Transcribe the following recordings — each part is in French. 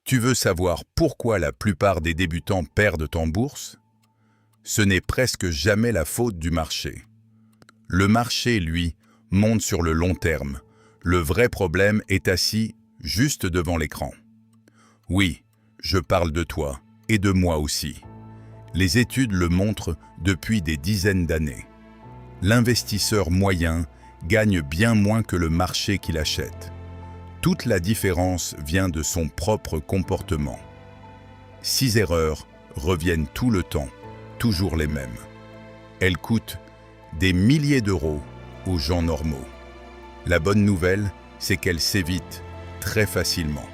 Tu veux savoir pourquoi la plupart des débutants perdent en bourse? Ce n'est presque jamais la faute du marché. Le marché, lui, monte sur le long terme. Le vrai problème est assis juste devant l'écran. Oui, je parle de toi et de moi aussi. Les études le montrent depuis des dizaines d'années. L'investisseur moyen gagne bien moins que le marché qu'il achète. Toute la différence vient de son propre comportement. 6 erreurs reviennent tout le temps, toujours les mêmes. Elles coûtent des milliers d'euros aux gens normaux. La bonne nouvelle, c'est qu'elles s'évitent très facilement.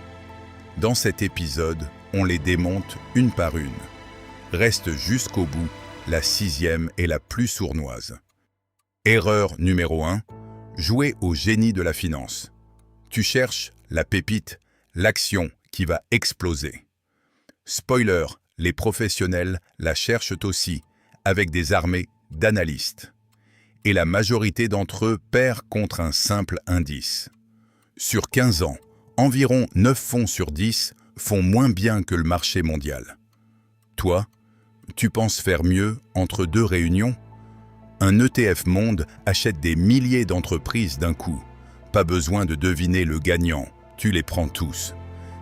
Dans cet épisode, on les démonte une par une. Reste jusqu'au bout la 6e et la plus sournoise. Erreur numéro 1, jouer au génie de la finance. Tu cherches la pépite, l'action qui va exploser. Spoiler, les professionnels la cherchent aussi, avec des armées d'analystes. Et la majorité d'entre eux perd contre un simple indice. Sur 15 ans, environ 9 fonds sur 10 font moins bien que le marché mondial. Toi, tu penses faire mieux entre 2 réunions? Un ETF Monde achète des milliers d'entreprises d'un coup. Pas besoin de deviner le gagnant, tu les prends tous.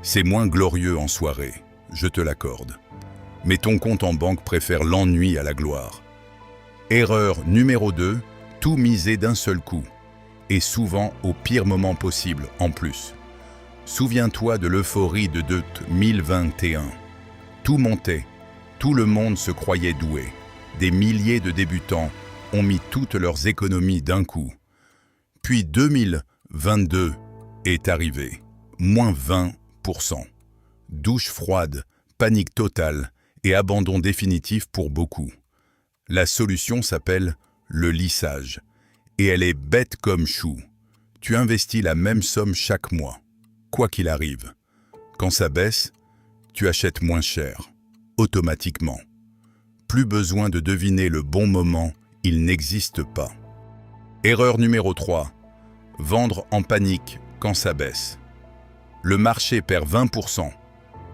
C'est moins glorieux en soirée, je te l'accorde. Mais ton compte en banque préfère l'ennui à la gloire. Erreur numéro 2, tout miser d'un seul coup. Et souvent au pire moment possible en plus. Souviens-toi de l'euphorie de 2021. Tout montait, tout le monde se croyait doué. Des milliers de débutants ont mis toutes leurs économies d'un coup. Puis 2022 est arrivé, moins 20%. Douche froide, panique totale et abandon définitif pour beaucoup. La solution s'appelle le lissage. Et elle est bête comme chou. Tu investis la même somme chaque mois, quoi qu'il arrive. Quand ça baisse, tu achètes moins cher, automatiquement. Plus besoin de deviner le bon moment, il n'existe pas. Erreur numéro 3. Vendre en panique quand ça baisse. Le marché perd 20%.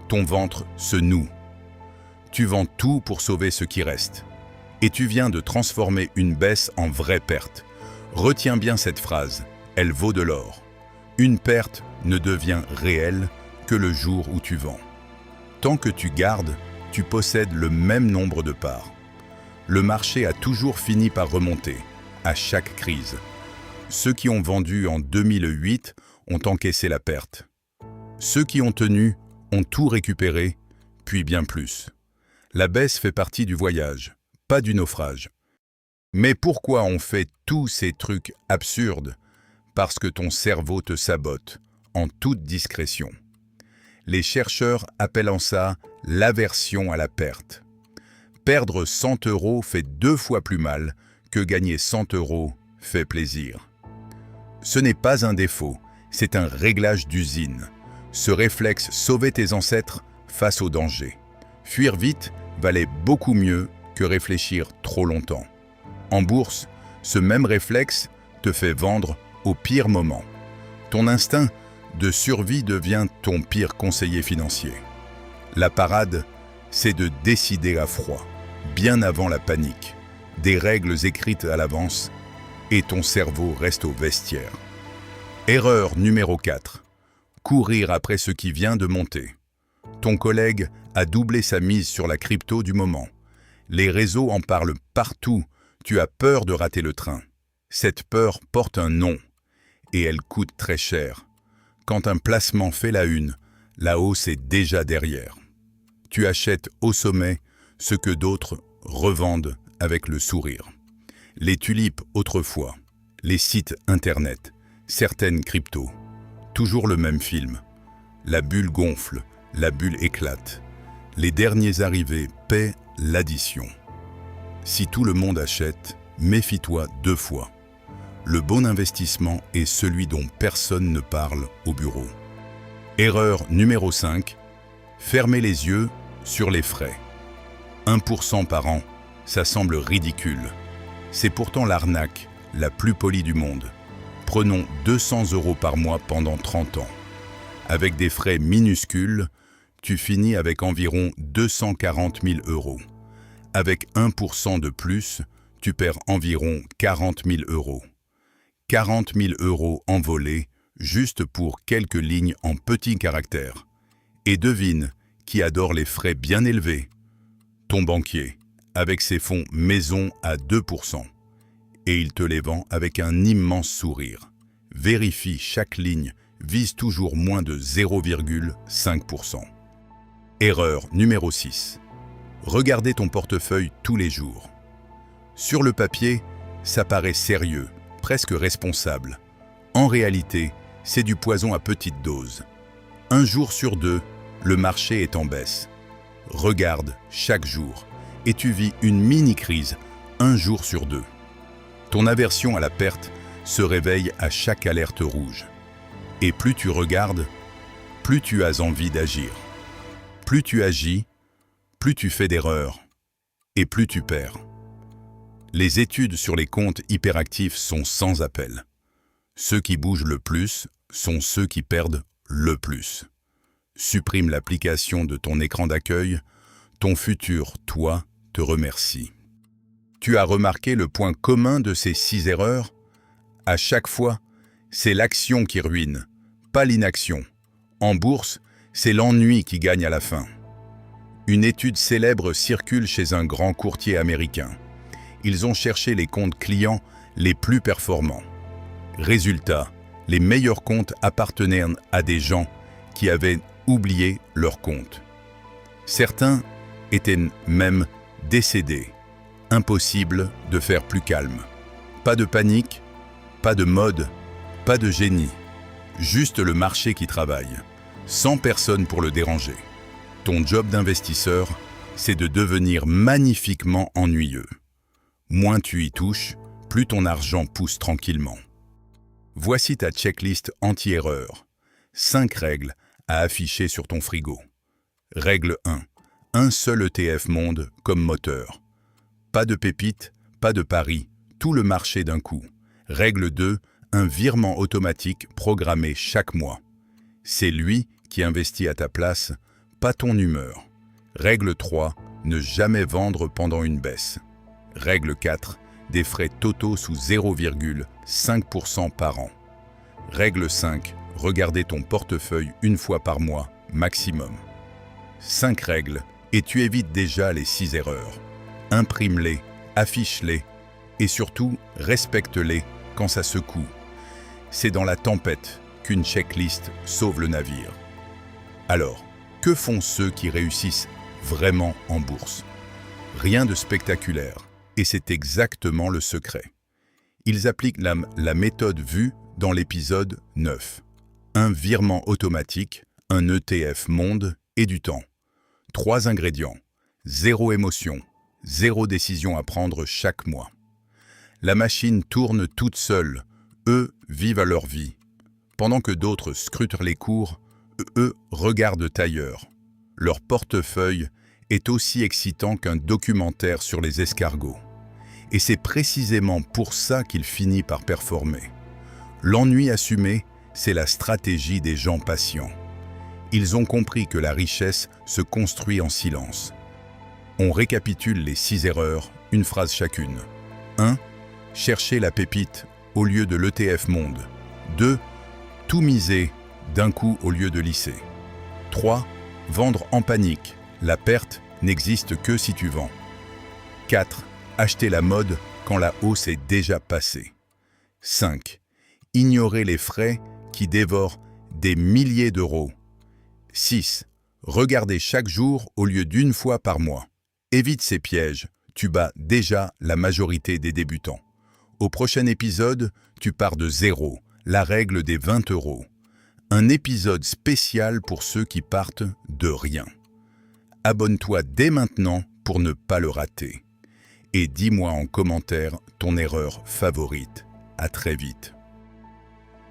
Ton ventre se noue. Tu vends tout pour sauver ce qui reste. Et tu viens de transformer une baisse en vraie perte. Retiens bien cette phrase, elle vaut de l'or. Une perte ne devient réelle que le jour où tu vends. Tant que tu gardes, tu possèdes le même nombre de parts. Le marché a toujours fini par remonter, à chaque crise. Ceux qui ont vendu en 2008 ont encaissé la perte. Ceux qui ont tenu ont tout récupéré, puis bien plus. La baisse fait partie du voyage, pas du naufrage. Mais pourquoi on fait tous ces trucs absurdes? Parce que ton cerveau te sabote, en toute discrétion. Les chercheurs appellent ça l'aversion à la perte. Perdre 100 € fait 2 fois plus mal que gagner 100 € fait plaisir. Ce n'est pas un défaut, c'est un réglage d'usine. Ce réflexe sauvait tes ancêtres face au danger. Fuir vite valait beaucoup mieux que réfléchir trop longtemps. En bourse, ce même réflexe te fait vendre au pire moment. Ton instinct de survie devient ton pire conseiller financier. La parade, c'est de décider à froid, bien avant la panique, des règles écrites à l'avance, et ton cerveau reste au vestiaire. Erreur numéro 4. Courir après ce qui vient de monter. Ton collègue a doublé sa mise sur la crypto du moment. Les réseaux en parlent partout. Tu as peur de rater le train. Cette peur porte un nom, et elle coûte très cher. Quand un placement fait la une, la hausse est déjà derrière. Tu achètes au sommet ce que d'autres revendent avec le sourire. Les tulipes autrefois, les sites internet, certaines cryptos. Toujours le même film. La bulle gonfle, la bulle éclate. Les derniers arrivés paient l'addition. Si tout le monde achète, méfie-toi 2 fois. Le bon investissement est celui dont personne ne parle au bureau. Erreur numéro 5. Fermer les yeux sur les frais. 1% par an, ça semble ridicule. C'est pourtant l'arnaque la plus polie du monde. Prenons 200 € par mois pendant 30 ans. Avec des frais minuscules, tu finis avec environ 240 000 euros. Avec 1% de plus, tu perds environ 40 000 euros. 40 000 euros envolés juste pour quelques lignes en petits caractères. Et devine qui adore les frais bien élevés. Ton banquier, avec ses fonds maison à 2%. Et il te les vend avec un immense sourire. Vérifie chaque ligne, vise toujours moins de 0,5%. Erreur numéro 6. Regardez ton portefeuille tous les jours. Sur le papier, ça paraît sérieux, presque responsable. En réalité, c'est du poison à petite dose. Un jour sur deux, le marché est en baisse. Regarde chaque jour et tu vis une mini-crise un jour sur deux. Ton aversion à la perte se réveille à chaque alerte rouge. Et plus tu regardes, plus tu as envie d'agir. Plus tu agis, plus tu fais d'erreurs et plus tu perds. Les études sur les comptes hyperactifs sont sans appel. Ceux qui bougent le plus sont ceux qui perdent le plus. Supprime l'application de ton écran d'accueil, ton futur toi te remercie. Tu as remarqué le point commun de ces 6 erreurs? À chaque fois, c'est l'action qui ruine, pas l'inaction. En bourse, c'est l'ennui qui gagne à la fin. Une étude célèbre circule chez un grand courtier américain. Ils ont cherché les comptes clients les plus performants. Résultat, les meilleurs comptes appartenaient à des gens qui avaient oublié leurs comptes. Certains étaient même décédés. Impossible de faire plus calme. Pas de panique, pas de mode, pas de génie. Juste le marché qui travaille, sans personne pour le déranger. Ton job d'investisseur, c'est de devenir magnifiquement ennuyeux. Moins tu y touches, plus ton argent pousse tranquillement. Voici ta checklist anti-erreur. 5 règles à afficher sur ton frigo. Règle 1. Un seul ETF monde comme moteur. Pas de pépites, pas de paris, tout le marché d'un coup. Règle 2. Un virement automatique programmé chaque mois. C'est lui qui investit à ta place, pas ton humeur. Règle 3. Ne jamais vendre pendant une baisse. Règle 4. Des frais totaux sous 0,5% par an. Règle 5. Regardez ton portefeuille une fois par mois, maximum. 5 règles, et tu évites déjà les 6 erreurs. Imprime-les, affiche-les, et surtout, respecte-les quand ça secoue. C'est dans la tempête qu'une checklist sauve le navire. Alors, que font ceux qui réussissent vraiment en bourse? Rien de spectaculaire, et c'est exactement le secret. Ils appliquent la méthode vue dans l'épisode 9. Un virement automatique, un ETF monde et du temps. 3 ingrédients, 0 émotion, 0 décision à prendre chaque mois. La machine tourne toute seule, eux vivent à leur vie. Pendant que d'autres scrutent les cours, eux regardent ailleurs. Leur portefeuille est aussi excitant qu'un documentaire sur les escargots. Et c'est précisément pour ça qu'il finit par performer. L'ennui assumé, c'est la stratégie des gens patients. Ils ont compris que la richesse se construit en silence. On récapitule les 6 erreurs, une phrase chacune. 1. Chercher la pépite au lieu de l'ETF monde. 2. Tout miser d'un coup au lieu de lisser. 3. Vendre en panique. La perte n'existe que si tu vends. 4. Acheter la mode quand la hausse est déjà passée. 5. Ignorer les frais qui dévorent des milliers d'euros. 6. Regarder chaque jour au lieu d'une fois par mois. Évite ces pièges, tu bats déjà la majorité des débutants. Au prochain épisode, tu pars de 0, la règle des 20 euros. Un épisode spécial pour ceux qui partent de rien. Abonne-toi dès maintenant pour ne pas le rater. Et dis-moi en commentaire ton erreur favorite. À très vite.